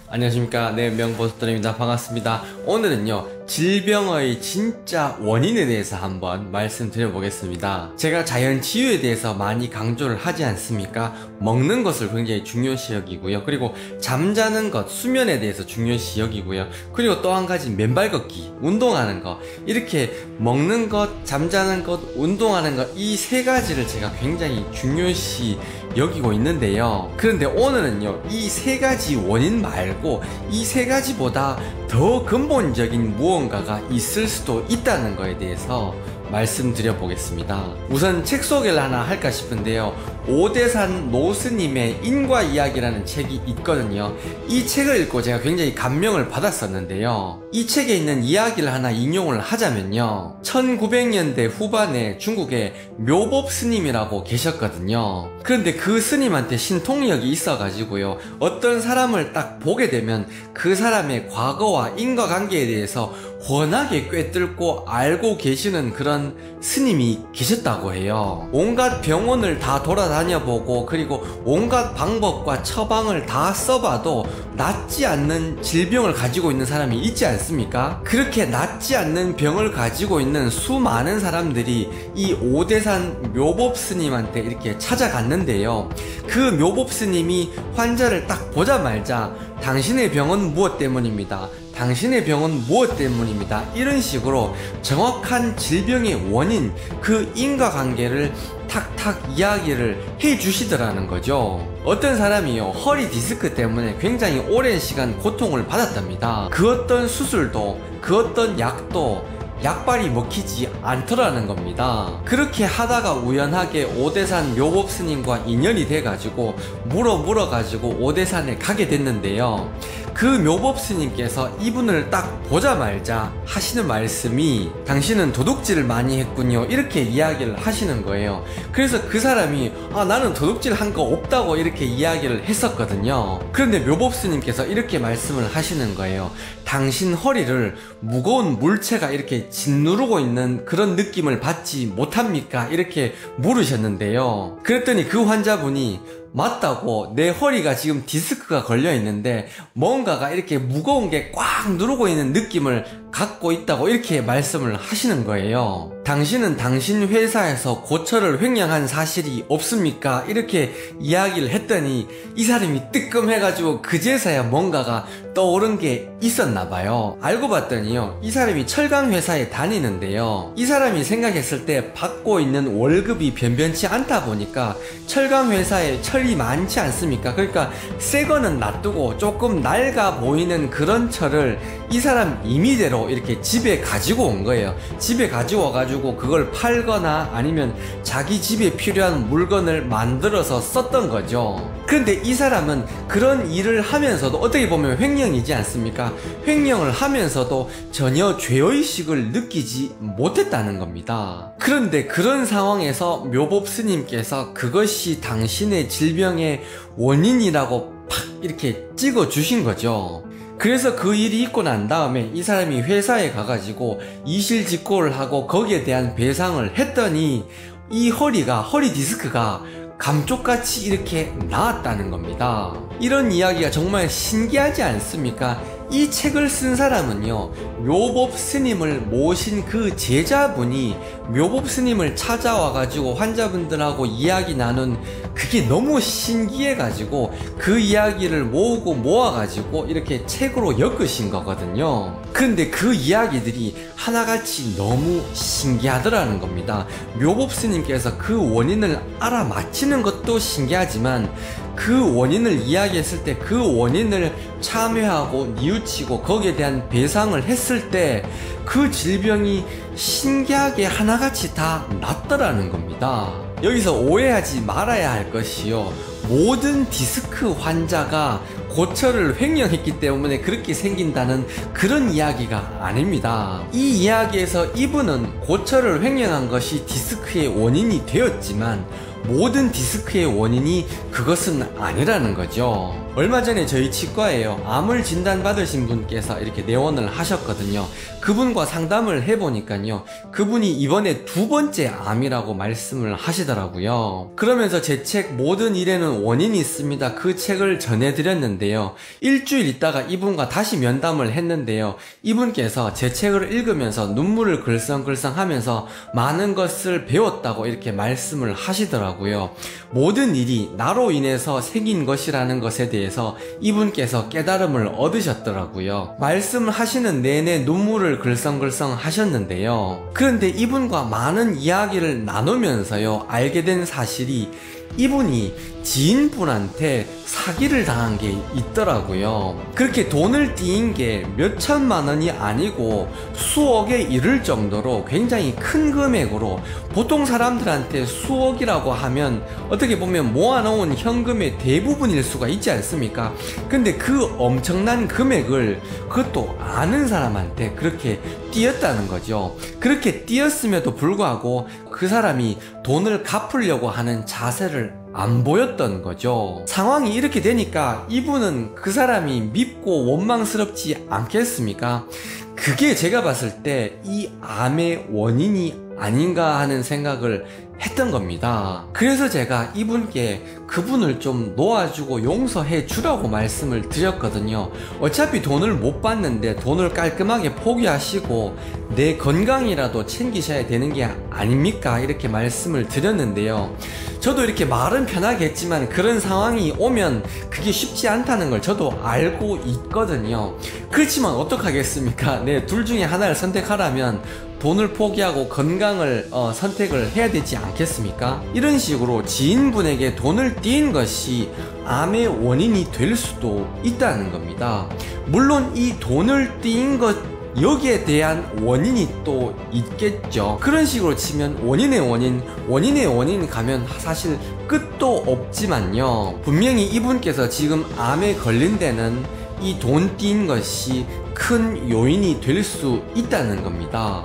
안녕하십니까. 네, 명보습들입니다. 반갑습니다. 오늘은요, 질병의 진짜 원인에 대해서 한번 말씀드려보겠습니다. 제가 자연치유에 대해서 많이 강조를 하지 않습니까? 먹는 것을 굉장히 중요시 여기고요. 그리고 잠자는 것, 수면에 대해서 중요시 여기고요. 그리고 또 한 가지 맨발 걷기, 운동하는 것, 이렇게 먹는 것, 잠자는 것, 운동하는 것, 이 세 가지를 제가 굉장히 중요시 여기고 있는데요. 그런데 오늘은요, 이 세 가지 원인 말고 이 세 가지보다 더 근본적인 무언가가 있을 수도 있다는 거에 대해서 말씀드려 보겠습니다. 우선 책 소개를 하나 할까 싶은데요. 오대산 노스님의 인과 이야기라는 책이 있거든요. 이 책을 읽고 제가 굉장히 감명을 받았었는데요. 이 책에 있는 이야기를 하나 인용을 하자면요, 1900년대 후반에 중국에 묘법 스님이라고 계셨거든요. 그런데 그 스님한테 신통력이 있어가지고요, 어떤 사람을 딱 보게 되면 그 사람의 과거와 인과관계에 대해서 워낙에 꿰뚫고 알고 계시는 그런 스님이 계셨다고 해요. 온갖 병원을 다 돌아다녀보고 그리고 온갖 방법과 처방을 다 써봐도 낫지 않는 질병을 가지고 있는 사람이 있지 않습니까? 그렇게 낫지 않는 병을 가지고 있는 수많은 사람들이 이 오대산 묘법 스님한테 이렇게 찾아갔는데요. 그 묘법 스님이 환자를 딱 보자마자 당신의 병은 무엇 때문입니다. 당신의 병은 무엇 때문입니다. 이런 식으로 정확한 질병의 원인, 그 인과관계를 탁탁 이야기를 해주시더라는 거죠. 어떤 사람이요, 허리 디스크 때문에 굉장히 오랜 시간 고통을 받았답니다. 그 어떤 수술도, 그 어떤 약도 약발이 먹히지 않더라는 겁니다. 그렇게 하다가 우연하게 오대산 묘법 스님과 인연이 돼가지고 물어가지고 오대산에 가게 됐는데요. 그 묘법 스님께서 이분을 딱 보자마자 하시는 말씀이, 당신은 도둑질을 많이 했군요, 이렇게 이야기를 하시는 거예요. 그래서 그 사람이 나는 도둑질 한 거 없다고 이렇게 이야기를 했었거든요. 그런데 묘법 스님께서 이렇게 말씀을 하시는 거예요. 당신 허리를 무거운 물체가 이렇게 짓누르고 있는 그런 느낌을 받지 못합니까? 이렇게 물으셨는데요. 그랬더니 그 환자분이 맞다고, 내 허리가 지금 디스크가 걸려 있는데 뭔가가 이렇게 무거운 게 꽉 누르고 있는 느낌을 갖고 있다고 이렇게 말씀을 하시는 거예요. 당신은 당신 회사에서 고철을 횡령한 사실이 없습니까? 이렇게 이야기를 했더니 이 사람이 뜨끔해가지고 그제서야 뭔가가 떠오른 게 있었나 봐요. 알고 봤더니요, 이 사람이 철강 회사에 다니는데요, 이 사람이 생각했을 때 받고 있는 월급이 변변치 않다 보니까 철강 회사에 철이 많지 않습니까? 그러니까 새 거는 놔두고 조금 낡아 보이는 그런 철을 이 사람 임의대로 이렇게 집에 가지고 온 거예요. 집에 가지고 와가지고 그걸 팔거나 아니면 자기 집에 필요한 물건을 만들어서 썼던 거죠. 그런데 이 사람은 그런 일을 하면서도 어떻게 보면 횡령이지 않습니까? 횡령을 하면서도 전혀 죄의식을 느끼지 못했다는 겁니다. 그런데 그런 상황에서 묘법 스님께서 그것이 당신의 질병의 원인이라고 팍 이렇게 찍어 주신 거죠. 그래서 그 일이 있고 난 다음에 이 사람이 회사에 가가지고 이실직고를 하고 거기에 대한 배상을 했더니 이 허리 디스크가 감쪽같이 이렇게 나았다는 겁니다. 이런 이야기가 정말 신기하지 않습니까? 이 책을 쓴 사람은요, 묘법 스님을 모신 그 제자분이 묘법 스님을 찾아와가지고 환자분들하고 이야기 나눈 그게 너무 신기해가지고 그 이야기를 모아가지고 이렇게 책으로 엮으신 거거든요. 근데 그 이야기들이 하나같이 너무 신기하더라는 겁니다. 묘법 스님께서 그 원인을 알아맞히는 것도 신기하지만 그 원인을 이야기했을 때 그 원인을 참여하고 뉘우치고 거기에 대한 배상을 했을 때 그 질병이 신기하게 하나같이 다 낫더라는 겁니다. 여기서 오해하지 말아야 할 것이요, 모든 디스크 환자가 고철을 횡령했기 때문에 그렇게 생긴다는 그런 이야기가 아닙니다. 이 이야기에서 이분은 고철을 횡령한 것이 디스크의 원인이 되었지만 모든 디스크의 원인이 그것은 아니라는 거죠. 얼마 전에 저희 치과에요, 암을 진단받으신 분께서 이렇게 내원을 하셨거든요. 그분과 상담을 해보니까요, 그분이 이번에 2번째 암이라고 말씀을 하시더라고요. 그러면서 제 책 모든 일에는 원인이 있습니다, 그 책을 전해드렸는데요, 일주일 있다가 이분과 다시 면담을 했는데요, 이분께서 제 책을 읽으면서 눈물을 글썽글썽 하면서 많은 것을 배웠다고 이렇게 말씀을 하시더라고요. 모든 일이 나로 인해서 생긴 것이라는 것에 대해서 이분께서 깨달음을 얻으셨더라고요. 말씀을 하시는 내내 눈물을 글썽글썽 하셨는데요. 그런데 이분과 많은 이야기를 나누면서요, 알게 된 사실이 이분이 지인분한테 사기를 당한 게 있더라고요. 그렇게 돈을 띄인 게 몇 천만 원이 아니고 수억에 이를 정도로 굉장히 큰 금액으로, 보통 사람들한테 수억이라고 하면 어떻게 보면 모아놓은 현금의 대부분일 수가 있지 않습니까? 근데 그 엄청난 금액을, 그것도 아는 사람한테 그렇게 띄었다는 거죠. 그렇게 띄었음에도 불구하고 그 사람이 돈을 갚으려고 하는 자세를 안 보였던 거죠. 상황이 이렇게 되니까 이분은 그 사람이 밉고 원망스럽지 않겠습니까? 그게 제가 봤을 때 이 암의 원인이 아닌가 하는 생각을 했던 겁니다. 그래서 제가 이분께 그분을 좀 놓아주고 용서해 주라고 말씀을 드렸거든요. 어차피 돈을 못 받는데 돈을 깔끔하게 포기하시고 내 건강이라도 챙기셔야 되는 게 아닙니까? 이렇게 말씀을 드렸는데요. 저도 이렇게 말은 편하게 했지만 그런 상황이 오면 그게 쉽지 않다는 걸 저도 알고 있거든요. 그렇지만 어떡하겠습니까? 네, 둘 중에 하나를 선택하라면 돈을 포기하고 건강을 선택을 해야 되지 않겠습니까? 이런 식으로 지인분에게 돈을 띄인 것이 암의 원인이 될 수도 있다는 겁니다. 물론 이 돈을 띄인 것, 여기에 대한 원인이 또 있겠죠. 그런 식으로 치면 원인의 원인 가면 사실 끝도 없지만요, 분명히 이분께서 지금 암에 걸린 데는 이 돈 띄인 것이 큰 요인이 될 수 있다는 겁니다.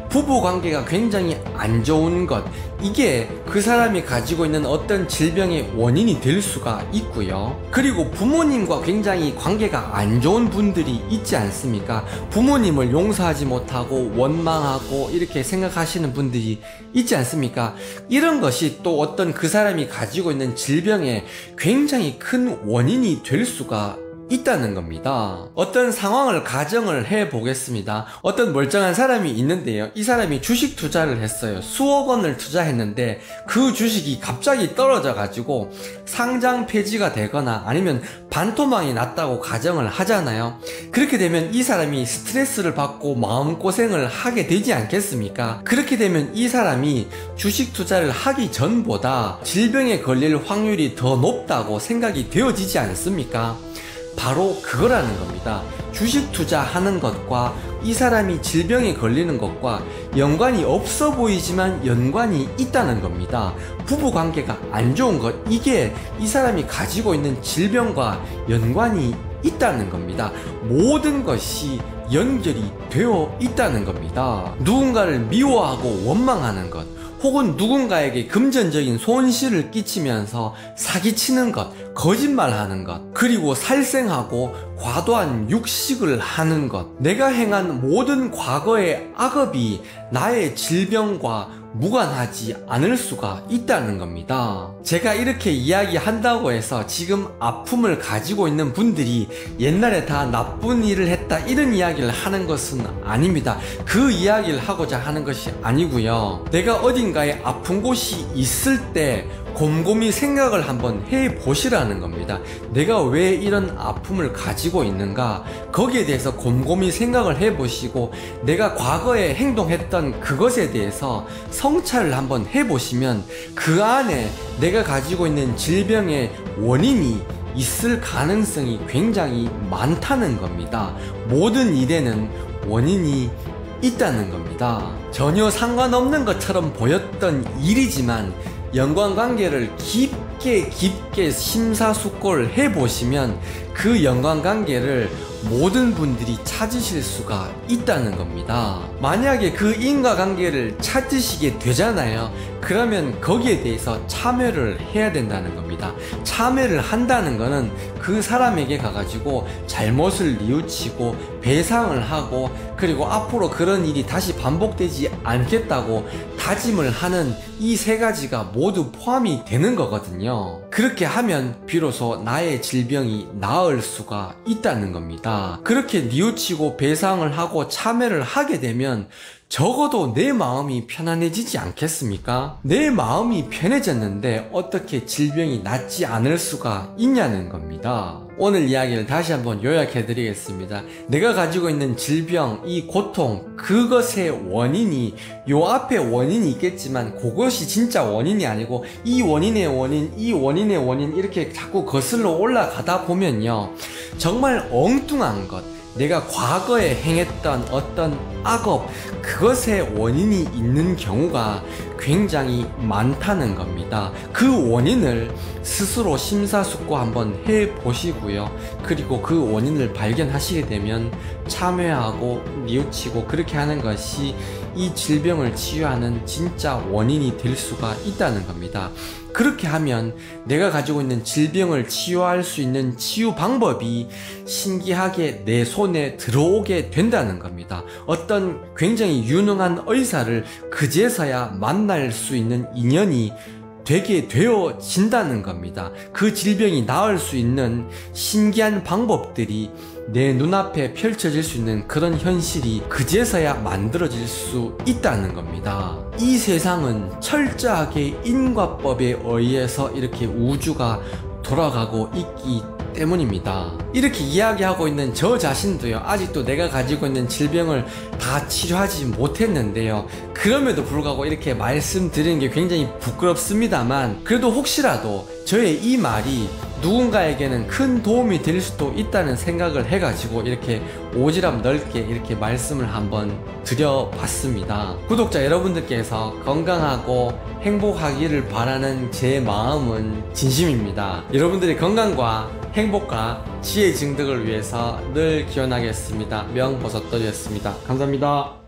부부관계가 굉장히 안 좋은 것, 이게 그 사람이 가지고 있는 어떤 질병의 원인이 될 수가 있고요. 그리고 부모님과 굉장히 관계가 안 좋은 분들이 있지 않습니까? 부모님을 용서하지 못하고 원망하고 이렇게 생각하시는 분들이 있지 않습니까? 이런 것이 또 어떤 그 사람이 가지고 있는 질병의 굉장히 큰 원인이 될 수가 있다는 겁니다. 어떤 상황을 가정을 해 보겠습니다. 어떤 멀쩡한 사람이 있는데요, 이 사람이 주식 투자를 했어요. 수억 원을 투자했는데 그 주식이 갑자기 떨어져 가지고 상장 폐지가 되거나 아니면 반토막이 났다고 가정을 하잖아요. 그렇게 되면 이 사람이 스트레스를 받고 마음고생을 하게 되지 않겠습니까? 그렇게 되면 이 사람이 주식 투자를 하기 전보다 질병에 걸릴 확률이 더 높다고 생각이 되어지지 않습니까? 바로 그거라는 겁니다. 주식 투자하는 것과 이 사람이 질병에 걸리는 것과 연관이 없어 보이지만 연관이 있다는 겁니다. 부부관계가 안 좋은 것, 이게 이 사람이 가지고 있는 질병과 연관이 있다는 겁니다. 모든 것이 연결이 되어 있다는 겁니다. 누군가를 미워하고 원망하는 것, 혹은 누군가에게 금전적인 손실을 끼치면서 사기치는 것, 거짓말하는 것, 그리고 살생하고 과도한 육식을 하는 것, 내가 행한 모든 과거의 악업이 나의 질병과 무관하지 않을 수가 있다는 겁니다. 제가 이렇게 이야기한다고 해서 지금 아픔을 가지고 있는 분들이 옛날에 다 나쁜 일을 했다, 이런 이야기를 하는 것은 아닙니다. 그 이야기를 하고자 하는 것이 아니고요, 내가 어딘가에 아픈 곳이 있을 때 곰곰이 생각을 한번 해보시라는 겁니다. 내가 왜 이런 아픔을 가지고 있는가, 거기에 대해서 곰곰이 생각을 해보시고 내가 과거에 행동했던 그것에 대해서 성찰을 한번 해보시면 그 안에 내가 가지고 있는 질병의 원인이 있을 가능성이 굉장히 많다는 겁니다. 모든 일에는 원인이 있다는 겁니다. 전혀 상관없는 것처럼 보였던 일이지만 연관관계를 깊게 심사숙고를 해보시면 그 연관관계를 모든 분들이 찾으실 수가 있다는 겁니다. 만약에 그 인과관계를 찾으시게 되잖아요. 그러면 거기에 대해서 참여를 해야 된다는 겁니다. 참여를 한다는 거는 그 사람에게 가가지고 잘못을 뉘우치고 배상을 하고, 그리고 앞으로 그런 일이 다시 반복되지 않겠다고 다짐을 하는 이 세 가지가 모두 포함이 되는 거거든요. 그렇게 하면 비로소 나의 질병이 나을 수가 있다는 겁니다. 그렇게 뉘우치고 배상을 하고 참여를 하게 되면 적어도 내 마음이 편안해지지 않겠습니까? 내 마음이 편해졌는데 어떻게 질병이 낫지 않을 수가 있냐는 겁니다. 오늘 이야기를 다시 한번 요약해 드리겠습니다. 내가 가지고 있는 질병, 이 고통, 그것의 원인이, 요 앞에 원인이 있겠지만 그것이 진짜 원인이 아니고 이 원인의 원인, 이 원인의 원인, 이렇게 자꾸 거슬러 올라가다 보면요, 정말 엉뚱한 것, 내가 과거에 행했던 어떤 악업, 그것의 원인이 있는 경우가 굉장히 많다는 겁니다. 그 원인을 스스로 심사숙고 한번 해보시고요. 그리고 그 원인을 발견하시게 되면 참회하고 뉘우치고 그렇게 하는 것이 이 질병을 치유하는 진짜 원인이 될 수가 있다는 겁니다. 그렇게 하면 내가 가지고 있는 질병을 치유할 수 있는 치유 방법이 신기하게 내 손에 들어오게 된다는 겁니다. 어떤 굉장히 유능한 의사를 그제서야 만날 수 있는 인연이 되게 되어진다는 겁니다. 그 질병이 나을 수 있는 신기한 방법들이 내 눈앞에 펼쳐질 수 있는 그런 현실이 그제서야 만들어질 수 있다는 겁니다. 이 세상은 철저하게 인과법에 의해서 이렇게 우주가 돌아가고 있기 때문입니다. 이렇게 이야기하고 있는 저 자신도요, 아직도 내가 가지고 있는 질병을 다 치료하지 못했는데요, 그럼에도 불구하고 이렇게 말씀드리는 게 굉장히 부끄럽습니다만, 그래도 혹시라도 저의 이 말이 누군가에게는 큰 도움이 될 수도 있다는 생각을 해가지고 이렇게 오지랖 넓게 이렇게 말씀을 한번 드려봤습니다. 구독자 여러분들께서 건강하고 행복하기를 바라는 제 마음은 진심입니다. 여러분들의 건강과 행복과 지혜 증득을 위해서 늘 기원하겠습니다. 명보석돌이었습니다. 감사합니다.